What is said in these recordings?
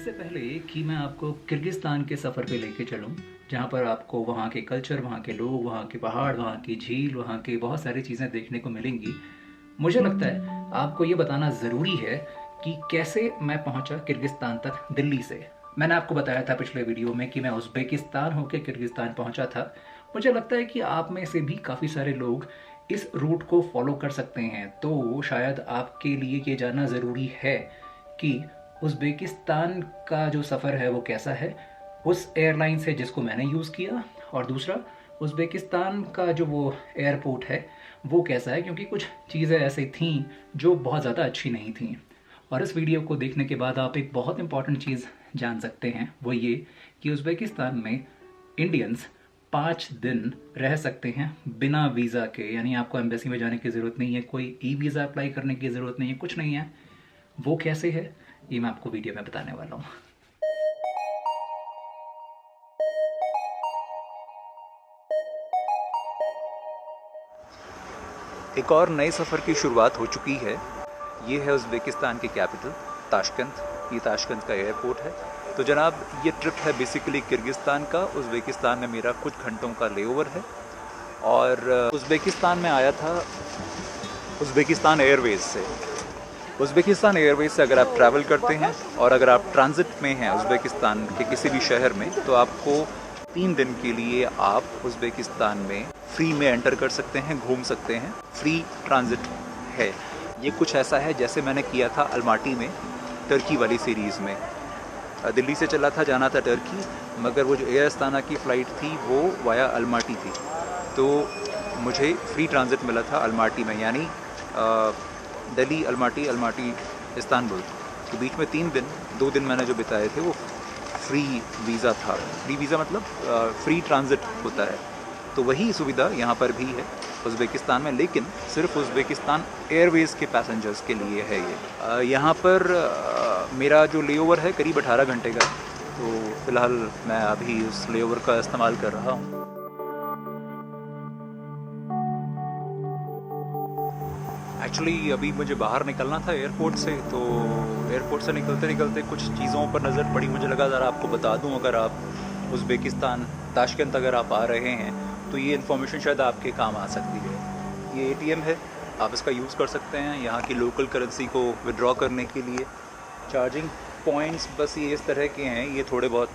इससे पहले कि मैं आपको किर्गिस्तान के सफ़र पे लेके चलूं, जहाँ पर आपको वहाँ के कल्चर, वहाँ के लोग, वहाँ के पहाड़, वहाँ की झील, वहाँ की बहुत सारी चीज़ें देखने को मिलेंगी, मुझे लगता है आपको ये बताना ज़रूरी है कि कैसे मैं पहुँचा किर्गिस्तान तक दिल्ली से। मैंने आपको बताया था पिछले वीडियो में कि मैं उज़्बेकिस्तान होकर किर्गिस्तान पहुँचा था। मुझे लगता है कि आप में से भी काफ़ी सारे लोग इस रूट को फॉलो कर सकते हैं, तो शायद आपके लिए ये जानना ज़रूरी है कि उज़्बेकिस्तान का जो सफ़र है वो कैसा है उस एयरलाइन से जिसको मैंने यूज़ किया, और दूसरा उज़्बेकिस्तान का जो वो एयरपोर्ट है वो कैसा है, क्योंकि कुछ चीज़ें ऐसी थीं जो बहुत ज़्यादा अच्छी नहीं थीं। और इस वीडियो को देखने के बाद आप एक बहुत इंपॉर्टेंट चीज़ जान सकते हैं, वो ये कि उज़्बेकिस्तान में इंडियंस 5 दिन रह सकते हैं बिना वीज़ा के। यानी आपको एम्बेसी में जाने की ज़रूरत नहीं है, कोई ई वीज़ा अप्लाई करने की ज़रूरत नहीं है, कुछ नहीं है। वो कैसे है ये मैं आपको वीडियो में बताने वाला हूँ। एक और नए सफ़र की शुरुआत हो चुकी है। ये है उज़्बेकिस्तान की कैपिटल ताशकंद। ये ताशकंद का एयरपोर्ट है। तो जनाब, ये ट्रिप है बेसिकली किर्गिस्तान का। उज़्बेकिस्तान में मेरा कुछ घंटों का लेओवर है और उज़्बेकिस्तान में आया था उज़्बेकिस्तान एयरवेज़ से। उज़्बेकिस्तान एयरवेज़ से अगर आप ट्रैवल करते हैं और अगर आप ट्रांजिट में हैं उज़्बेकिस्तान के किसी भी शहर में, तो आपको 3 दिन के लिए आप उज़्बेकिस्तान में फ्री में एंटर कर सकते हैं, घूम सकते हैं। फ्री ट्रांजिट है। ये कुछ ऐसा है जैसे मैंने किया था अलमाटी में, टर्की वाली सीरीज़ में। दिल्ली से चला था, जाना था टर्की, मगर वो जो एयर अस्ताना की फ़्लाइट थी वो वाया अलमाटी थी, तो मुझे फ्री ट्रांजिट मिला था अलमाटी में। यानी दिल्ली अलमाटी, अलमाटी इस्तांबुल के बीच में 3 दिन, 2 दिन मैंने जो बिताए थे वो फ्री वीज़ा था। फ्री वीज़ा मतलब फ्री ट्रांजिट होता है। तो वही सुविधा यहाँ पर भी है उज़्बेकिस्तान में, लेकिन सिर्फ उज़्बेकिस्तान एयरवेज़ के पैसेंजर्स के लिए है ये। यहाँ पर मेरा जो लेओवर है करीब 18 घंटे का, तो फ़िलहाल मैं अभी उस लेओवर का इस्तेमाल कर रहा हूँ। एक्चुअली अभी मुझे बाहर निकलना था एयरपोर्ट से, तो एयरपोर्ट से निकलते निकलते कुछ चीज़ों पर नज़र पड़ी। मुझे लगा ज़रा आपको बता दूं, अगर आप उज़्बेकिस्तान ताशकंद अगर आप आ रहे हैं तो ये इन्फॉर्मेशन शायद आपके काम आ सकती है। ये एटीएम है, आप इसका यूज़ कर सकते हैं यहाँ की लोकल करेंसी को विड्रॉ करने के लिए। चार्जिंग पॉइंट्स बस ये इस तरह के हैं, ये थोड़े बहुत।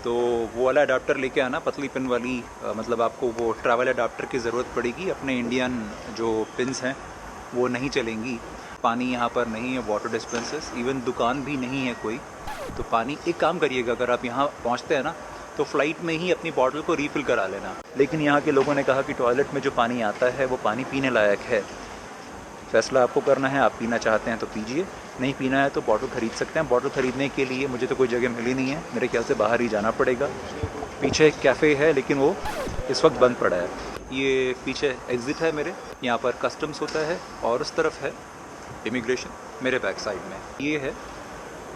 तो वो वाला अडाप्टर लेके आना, पतली पिन वाली, मतलब आपको वो ट्रैवल अडाप्टर की ज़रूरत पड़ेगी। अपने इंडियन जो पिन्स हैं वो नहीं चलेंगी। पानी यहाँ पर नहीं है, वाटर डिस्पेंसर्स, इवन दुकान भी नहीं है कोई। तो पानी, एक काम करिएगा, अगर आप यहाँ पहुँचते हैं ना तो फ़्लाइट में ही अपनी बॉटल को रीफ़िल करा लेना। लेकिन यहाँ के लोगों ने कहा कि टॉयलेट में जो पानी आता है वो पानी पीने लायक है। फ़ैसला आपको करना है, आप पीना चाहते हैं तो पीजिए, नहीं पीना है तो बॉटल ख़रीद सकते हैं। बॉटल ख़रीदने के लिए मुझे तो कोई जगह मिली नहीं है, मेरे ख्याल से बाहर ही जाना पड़ेगा। पीछे एक कैफ़े है लेकिन वो इस वक्त बंद पड़ा है। ये पीछे एग्ज़िट है मेरे, यहाँ पर कस्टम्स होता है और उस तरफ है इमिग्रेशन मेरे बैक साइड में। ये है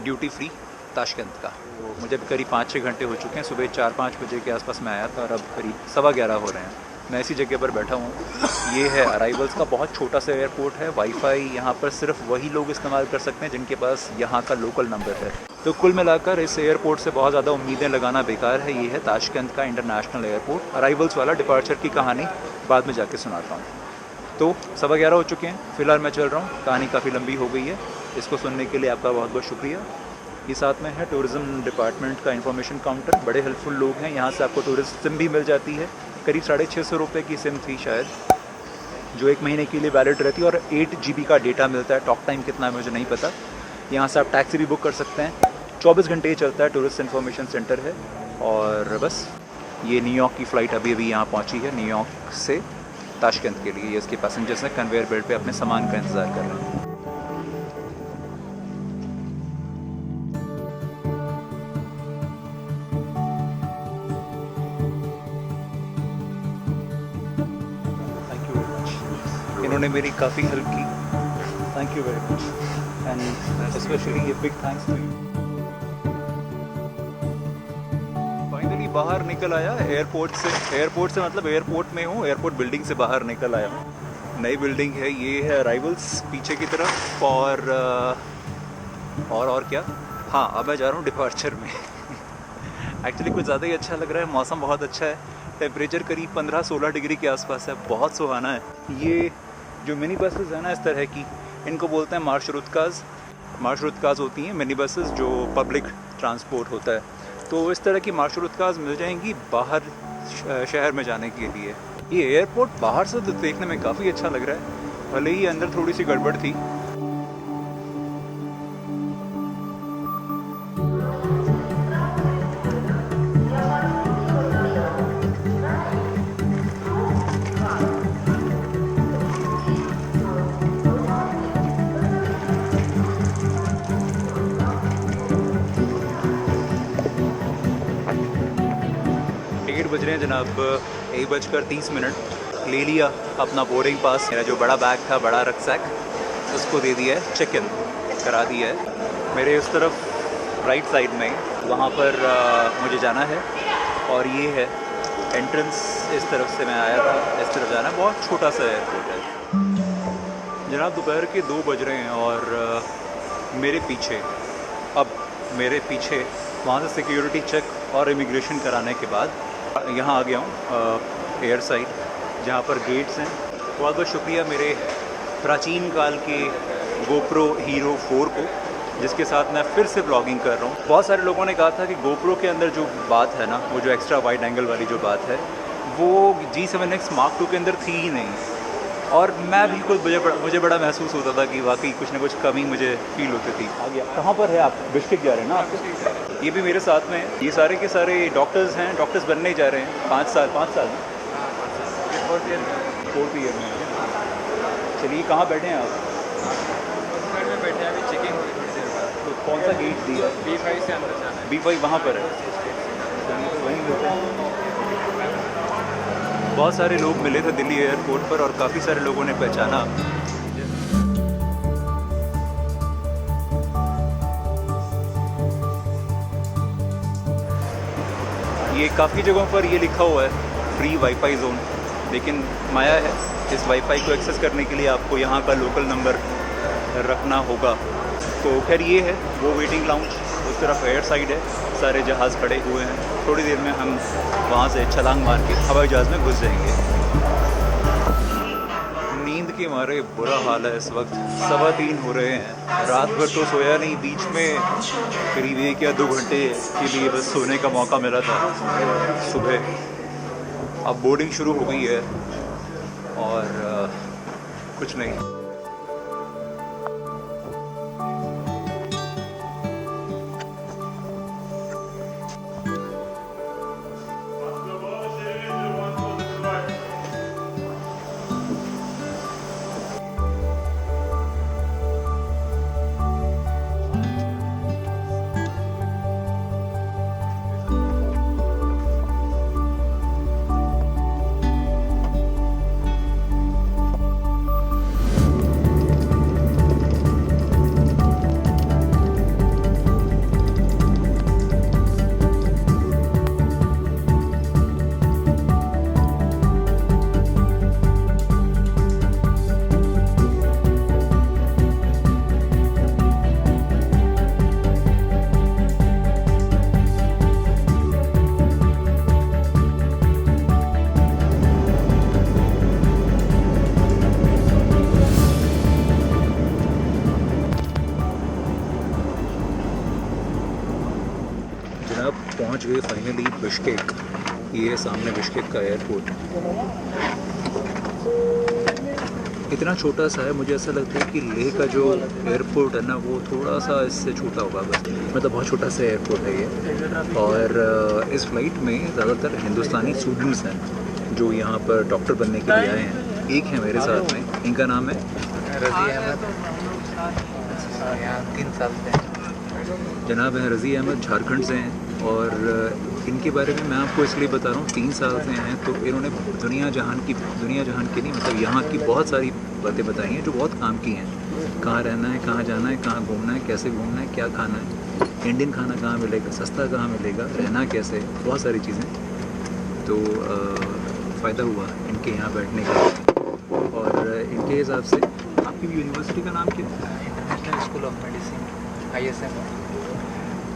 ड्यूटी फ्री ताशकंद का। तो मुझे करीब 5-6 घंटे हो चुके हैं। सुबह 4-5 बजे के आसपास मैं आया था और अब करीब 11:15 हो रहे हैं। मैं इसी जगह पर बैठा हूँ। ये है अराइवल्स का बहुत छोटा सा एयरपोर्ट है। वाईफाई यहाँ पर सिर्फ वही लोग इस्तेमाल कर सकते हैं जिनके पास यहाँ का लोकल नंबर है। तो कुल मिलाकर इस एयरपोर्ट से बहुत ज़्यादा उम्मीदें लगाना बेकार है। ये है ताशकंद का इंटरनेशनल एयरपोर्ट। अराइवल्स वाला डिपार्चर की कहानी बाद में जाके सुनाता हूँ। तो 11:15 हो चुके हैं, फ़िलहाल मैं चल रहा हूँ। कहानी काफ़ी लंबी हो गई है, इसको सुनने के लिए आपका बहुत बहुत शुक्रिया। ये साथ में है टूरिज़्म डिपार्टमेंट का इंफॉर्मेशन काउंटर। बड़े हेल्पफुल लोग हैं यहाँ से। आपको टूरिस्ट सिम भी मिल जाती है, करीब 650 रुपये की सिम थी शायद, जो 1 महीने के लिए वैलिड रहती है और 8 GB का डेटा मिलता है। टॉक टाइम कितना है मुझे नहीं पता। यहाँ से आप टैक्सी भी बुक कर सकते हैं। 24 घंटे ही चलता है, टूरिस्ट इन्फॉर्मेशन सेंटर है। और बस ये न्यूयॉर्क की फ़्लाइट अभी अभी यहाँ पहुँची है, न्यूयॉर्क से ताशकंद के लिए। ये इसके पैसेंजर्स हैं, कन्वेयर बेल्ट पे अपने सामान का इंतज़ार कर रहे हैं। थैंक यू वेरी मच, इन्होंने मेरी काफ़ी हेल्प की। Thank you very much, and specially ये big thanks to you. Finally बाहर निकल आया एयरपोर्ट से मतलब एयरपोर्ट में हूँ, एयरपोर्ट बिल्डिंग से बाहर निकल आया हूँ। नई बिल्डिंग है, ये है अराइवल्स पीछे की तरफ। और क्या, हाँ, अब मैं जा रहा हूँ डिपार्चर में। एक्चुअली कुछ ज़्यादा ही अच्छा लग रहा है, मौसम बहुत अच्छा है, टेम्परेचर करीब 15-16 डिग्री के आसपास है, बहुत सुहाना है। ये जो मिनी बसेस हैं ना इस तरह की, इनको बोलते हैं मार्शरुत्काज़। मार्शरुत्काज़ होती हैं मिनी बसेस जो पब्लिक ट्रांसपोर्ट होता है। तो इस तरह की मार्शरुत्काज़ मिल जाएंगी बाहर शहर में जाने के लिए। ये एयरपोर्ट बाहर से तो देखने में काफ़ी अच्छा लग रहा है, भले ही अंदर थोड़ी सी गड़बड़ थी। बज रहे हैं जनाब 1:30। ले लिया अपना बोर्डिंग पास। मेरा जो बड़ा बैग था, बड़ा रक्सैक, उसको दे दिया है, चेक इन करा दिया है। मेरे उस तरफ राइट साइड में वहाँ पर मुझे जाना है, और ये है एंट्रेंस। इस तरफ से मैं आया था, इस तरफ जाना है। बहुत छोटा सा एयरपोर्ट है जनाब। दोपहर के 2 बज रहे हैं और मेरे पीछे वहाँ से सिक्योरिटी चेक और इमिग्रेशन कराने के बाद यहाँ आ गया हूँ एयर साइड, जहाँ पर गेट्स हैं। बहुत बहुत शुक्रिया मेरे प्राचीन काल के गोप्रो हीरो 4 को, जिसके साथ मैं फिर से ब्लॉगिंग कर रहा हूँ। बहुत सारे लोगों ने कहा था कि गोप्रो के अंदर जो बात है ना, वो जो एक्स्ट्रा वाइड एंगल वाली जो बात है, वो G7X Mark II के अंदर थी ही नहीं। और मैं बिल्कुल मुझे बड़ा महसूस होता था कि वाकई कुछ ना कुछ कमी मुझे फील होती थी। आ गया। कहाँ पर है आप? बिश्केक जा रहे हैं ना आप? ये भी मेरे साथ में है। ये सारे के सारे डॉक्टर्स हैं, डॉक्टर्स बनने ही जा रहे हैं। 5 साल 4th ईयर में। चलिए, कहाँ बैठे हैं आप? में बैठे हैं, अभी चेकिंग हो रही थोड़ी देर बाद। तो कौन सा गेट दिया? B5 से अंदर जाना है। B5 वहाँ पर है। वहीं मिलते हैं। बहुत सारे लोग मिले थे दिल्ली एयरपोर्ट पर, और काफ़ी सारे लोगों ने पहचाना। ये काफ़ी जगहों पर ये लिखा हुआ है फ्री वाईफाई जोन, लेकिन माया है, इस वाईफाई को एक्सेस करने के लिए आपको यहाँ का लोकल नंबर रखना होगा। तो खैर ये है वो वेटिंग लाउंज। उस तरफ एयर साइड है, सारे जहाज़ खड़े हुए हैं। थोड़ी देर में हम वहाँ से छलांग मार के हवाई जहाज़ में घुस जाएंगे। नींद के मारे बुरा हाल है इस वक्त। 3:15 हो रहे हैं। रात भर तो सोया नहीं, बीच में करीब 1 या 2 घंटे के लिए बस सोने का मौका मिला था सुबह। अब बोर्डिंग शुरू हो गई है और कुछ नहीं। पहुंच गए फाइनली बिश्केक। ये सामने बिश्केक का एयरपोर्ट। इतना छोटा सा है, मुझे ऐसा लगता है कि लेह का जो एयरपोर्ट है ना, वो थोड़ा सा इससे छोटा होगा बस। मतलब बहुत छोटा सा एयरपोर्ट है ये। और इस फ्लाइट में ज़्यादातर हिंदुस्तानी स्टूडेंट्स हैं जो यहाँ पर डॉक्टर बनने के लिए आए हैं। एक है मेरे साथ में, इनका नाम है रज़ी अहमद, यहाँ 3 साल से। जनाब हैं रज़ी अहमद, झारखंड से हैं। और इनके बारे में मैं आपको इसलिए बता रहा हूँ, 3 साल से हैं तो इन्होंने दुनिया जहान की नहीं, मतलब यहाँ की बहुत सारी बातें बताई हैं जो बहुत काम की हैं। कहाँ रहना है, कहाँ जाना है, कहाँ घूमना है, कैसे घूमना है, क्या खाना है, इंडियन खाना कहाँ मिलेगा, सस्ता कहाँ मिलेगा, रहना कैसे, बहुत सारी चीज़ें। तो फ़ायदा हुआ इनके यहाँ बैठने का। और इनके हिसाब से आपकी यूनिवर्सिटी का नाम क्या है? International school of medicine, ISM।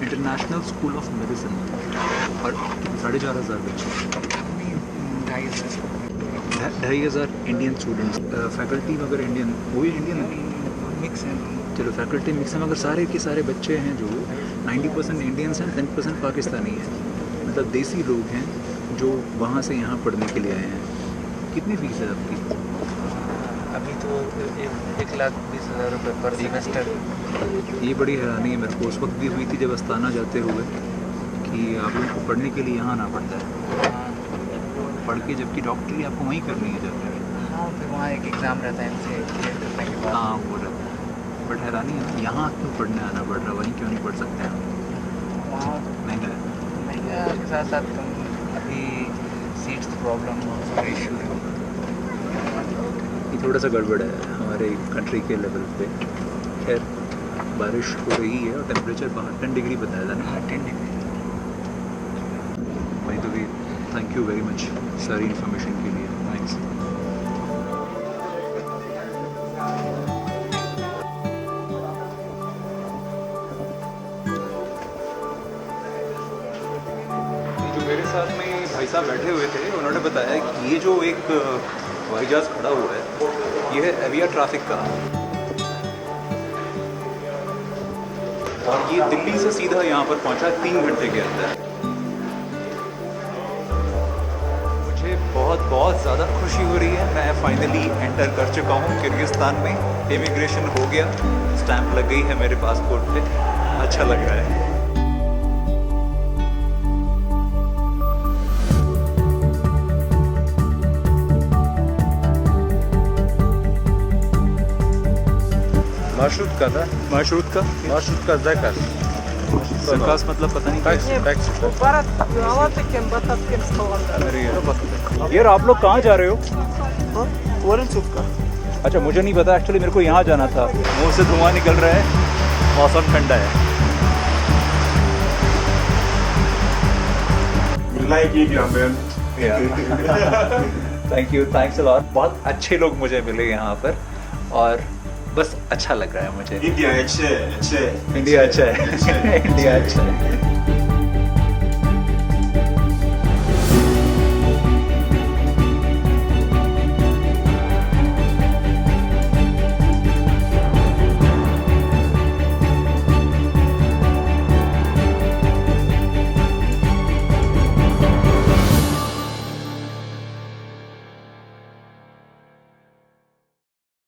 International school of medicine और 4,500 बच्चे, 2,500 इंडियन स्टूडेंट्स, फैकल्टी वगैरह इंडियन, वो भी इंडियन मिक्स है। चलो फैकल्टी मिक्स है, मगर सारे के सारे बच्चे हैं जो 90% इंडियंस हैं, 10% पाकिस्तानी हैं, मतलब देसी लोग हैं जो वहाँ से यहाँ पढ़ने के लिए आए हैं। कितनी फ़ीस है आपकी? अभी तो 1,20,000 रुपये पर सेमेस्टर। ये बड़ी हैरानी है मेरे को उस वक्त भी हुई थी जब अस्ताना जाते हुए कि आप लोगों को पढ़ने के लिए यहाँ आना पड़ता है, पढ़ के जबकि डॉक्टरी आपको वहीं करनी है जाकर। हाँ, फिर वहाँ एक एग्ज़ाम रहता है MCA क्लियर करने के बाद। हाँ वो रहता है, बट हैरानी है यहाँ क्यों पढ़ने आना पड़ रहा, वहीं क्यों नहीं पढ़ सकते हैं? वहाँ महंगा है। महंगा के साथ साथ अभी सीट्स प्रॉब्लम इशू है। ये थोड़ा सा गड़बड़ है हमारे कंट्री के लेवल पे। खैर बारिश हो रही है और टेम्परेचर बाहर 10 डिग्री बताया था ना। हाँ, 10 डिग्री। भाई तो भी थैंक यू वेरी मच सारी इन्फॉर्मेशन के लिए, थैंक्स। जो मेरे साथ में भाई साहब बैठे हुए थे उन्होंने बताया कि ये जो एक हवाई जहाज़ खड़ा हुआ है ये है एविया ट्रैफिक का, और ये दिल्ली से सीधा यहाँ पर पहुँचा 3 घंटे के अंदर। मुझे बहुत बहुत ज़्यादा खुशी हो रही है, मैं फाइनली एंटर कर चुका हूँ किर्गिस्तान में। इमिग्रेशन हो गया, स्टैंप लग गई है मेरे पासपोर्ट पे, अच्छा लग रहा है। मार्शरुत का मार्शरुत का ज़ैकस। सरकास मतलब पता नहीं क्या है। यार आप लोग कहाँ जा रहे हो? का। अच्छा मुझे नहीं पता एक्चुअली, मेरे को यहाँ जाना था। मुंह से धुआं निकल रहा है, मौसम ठंडा है। Thank you, thanks a lot. बहुत अच्छे लोग मुझे मिले यहाँ पर और बस अच्छा लग रहा है मुझे। इंडिया अच्छा है, इंडिया अच्छा है। इंडिया अच्छा है।